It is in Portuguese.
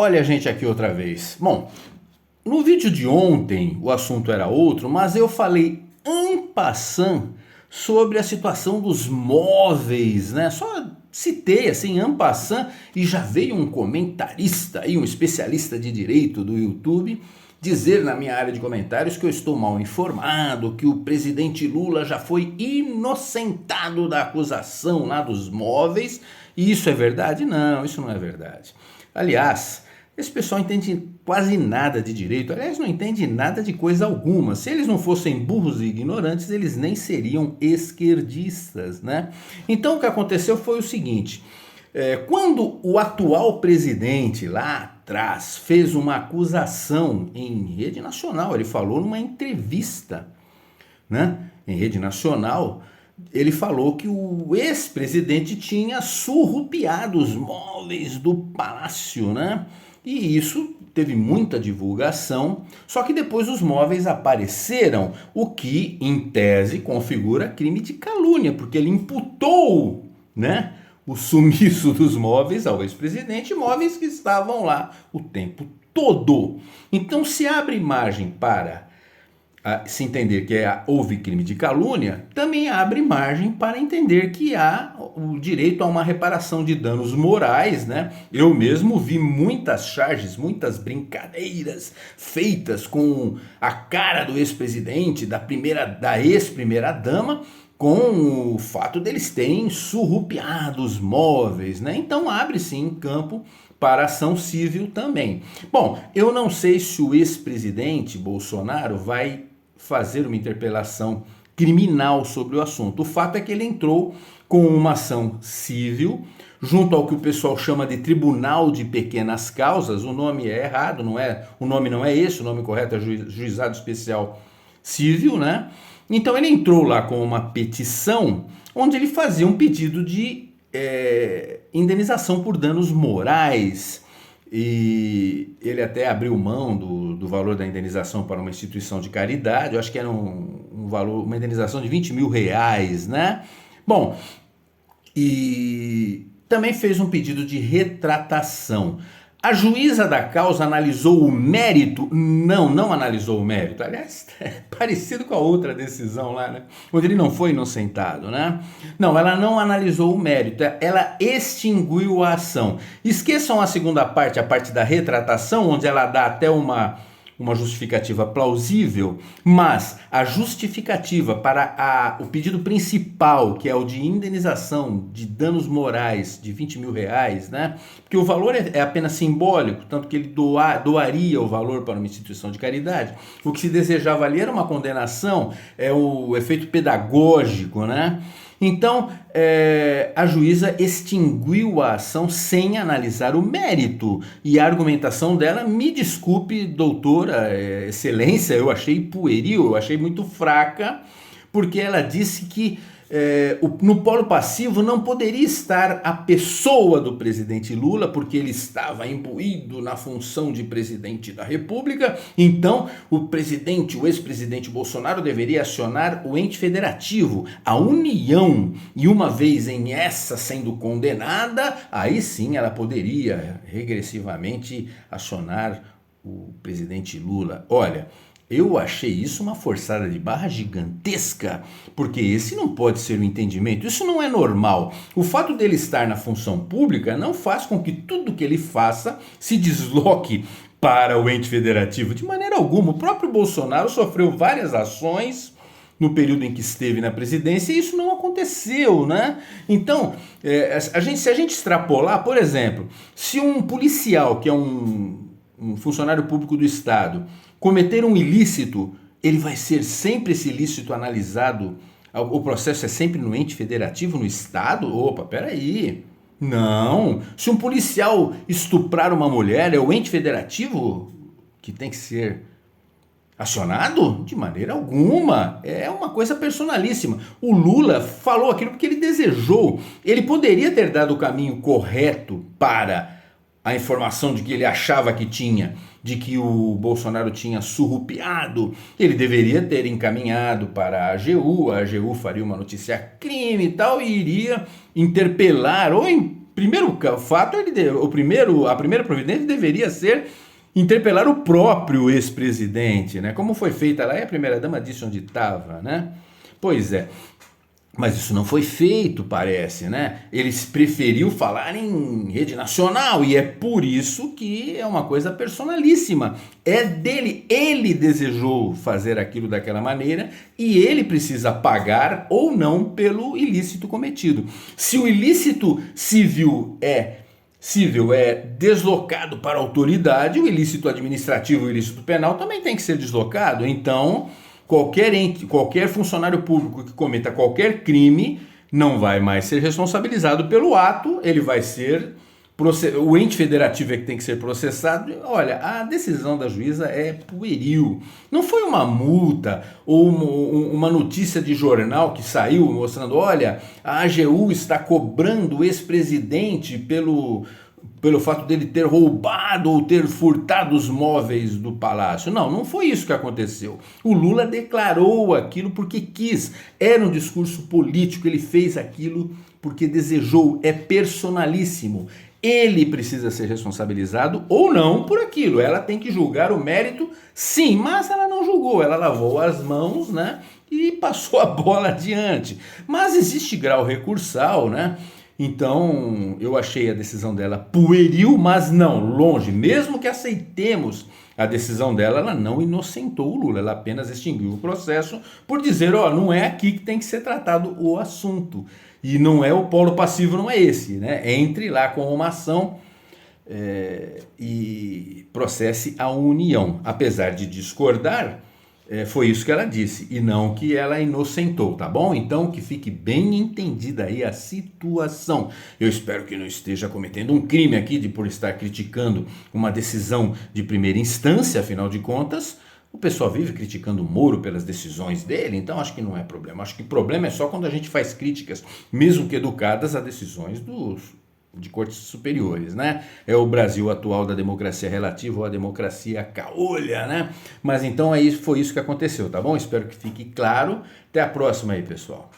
Olha a gente aqui outra vez. Bom, no vídeo de ontem o assunto era outro, mas eu falei en passant sobre a situação dos móveis, né? Só citei assim en passant e já veio um comentarista aí, um especialista de direito do YouTube, dizer na minha área de comentários que eu estou mal informado, que o presidente Lula já foi inocentado da acusação lá dos móveis. E isso é verdade? Não, isso não é verdade. Aliás, esse pessoal entende quase nada de direito, aliás, não entende nada de coisa alguma. Se eles não fossem burros e ignorantes, eles nem seriam esquerdistas, né? Então o que aconteceu foi o seguinte, quando o atual presidente lá atrás fez uma acusação em rede nacional, ele falou numa entrevista, né, em rede nacional, ele falou que o ex-presidente tinha surrupiado os móveis do palácio, né? E isso teve muita divulgação, só que depois os móveis apareceram, o que, em tese, configura crime de calúnia, porque ele imputou, né, o sumiço dos móveis ao ex-presidente, móveis que estavam lá o tempo todo. Então, se abre margem para se entender que houve crime de calúnia, também abre margem para entender que há o direito a uma reparação de danos morais, né? Eu mesmo vi muitas charges, muitas brincadeiras feitas com a cara do ex-presidente, da ex-primeira dama, com o fato deles terem surrupiado os móveis, né? Então abre sim campo para ação civil também. Bom, eu não sei se o ex-presidente Bolsonaro vai fazer uma interpelação criminal sobre o assunto. O fato é que ele entrou com uma ação civil junto ao que o pessoal chama de Tribunal de Pequenas Causas. O nome é errado, o nome não é esse, o nome correto é Juizado Especial Civil, né? Então ele entrou lá com uma petição onde ele fazia um pedido de indenização por danos morais, e ele até abriu mão do valor da indenização para uma instituição de caridade. Eu acho que era uma indenização de 20 mil reais, né? Bom, e também fez um pedido de retratação. A juíza da causa analisou o mérito? Não analisou o mérito. Aliás, é parecido com a outra decisão lá, né? Onde ele não foi inocentado, né? Não, ela não analisou o mérito, ela extinguiu a ação. Esqueçam a segunda parte, a parte da retratação, onde ela dá até uma justificativa plausível, mas a justificativa para o pedido principal, que é o de indenização de danos morais de 20 mil reais, né? Porque o valor é apenas simbólico, tanto que ele doaria o valor para uma instituição de caridade. O que se desejava ali era uma condenação, é o efeito pedagógico, né? Então, a juíza extinguiu a ação sem analisar o mérito. E a argumentação dela, me desculpe, doutora, excelência, eu achei pueril, eu achei muito fraca, porque ela disse que no polo passivo não poderia estar a pessoa do presidente Lula, porque ele estava imbuído na função de presidente da República. Então o ex-presidente Bolsonaro deveria acionar o ente federativo, a União, e uma vez em essa sendo condenada, aí sim ela poderia regressivamente acionar o presidente Lula. Olha, eu achei isso uma forçada de barra gigantesca, porque esse não pode ser o entendimento, isso não é normal. O fato dele estar na função pública não faz com que tudo que ele faça se desloque para o ente federativo, de maneira alguma. O próprio Bolsonaro sofreu várias ações no período em que esteve na presidência e isso não aconteceu, né? Então, se a gente extrapolar, por exemplo, se um policial, que é um funcionário público do Estado, cometer um ilícito, ele vai ser sempre esse ilícito analisado, o processo é sempre no ente federativo, no Estado? Opa, peraí, não, se um policial estuprar uma mulher, é o ente federativo que tem que ser acionado? De maneira alguma, é uma coisa personalíssima. O Lula falou aquilo porque ele desejou, ele poderia ter dado o caminho correto para a informação de que ele achava que tinha, de que o Bolsonaro tinha surrupiado, ele deveria ter encaminhado para a AGU faria uma notícia crime e tal, e iria interpelar ou primeiro fato, a primeira providência deveria ser interpelar o próprio ex-presidente, né? Como foi feita lá, e a primeira-dama disse onde estava, né? Pois é. Mas isso não foi feito, parece, né? Eles preferiu falar em rede nacional e é por isso que é uma coisa personalíssima. É dele, ele desejou fazer aquilo daquela maneira e ele precisa pagar ou não pelo ilícito cometido. Se o ilícito civil é deslocado para a autoridade, o ilícito administrativo, o ilícito penal também tem que ser deslocado. Então, qualquer funcionário público que cometa qualquer crime não vai mais ser responsabilizado pelo ato, ele vai ser o ente federativo é que tem que ser processado. Olha, a decisão da juíza é pueril. Não foi uma multa ou uma notícia de jornal que saiu mostrando, olha, a AGU está cobrando o ex-presidente pelo fato dele ter roubado ou ter furtado os móveis do palácio. Não foi isso que aconteceu. O Lula declarou aquilo porque quis. Era um discurso político, ele fez aquilo porque desejou. É personalíssimo. Ele precisa ser responsabilizado ou não por aquilo. Ela tem que julgar o mérito, sim, mas ela não julgou. Ela lavou as mãos, né, e passou a bola adiante. Mas existe grau recursal, né? Então, eu achei a decisão dela pueril, mas não, longe. Mesmo que aceitemos a decisão dela, ela não inocentou o Lula. Ela apenas extinguiu o processo por dizer, ó, não é aqui que tem que ser tratado o assunto. E não é o polo passivo, não é esse, né? Entre lá com uma ação e processe a União. Apesar de discordar, foi isso que ela disse, e não que ela inocentou, tá bom? Então que fique bem entendida aí a situação. Eu espero que não esteja cometendo um crime aqui por estar criticando uma decisão de primeira instância, afinal de contas, o pessoal vive criticando o Moro pelas decisões dele, então acho que não é problema. Acho que problema é só quando a gente faz críticas, mesmo que educadas, a decisões de cortes superiores, né? É o Brasil atual da democracia relativa ou a democracia caolha, né? Mas então foi isso que aconteceu, tá bom? Espero que fique claro. Até a próxima aí, pessoal.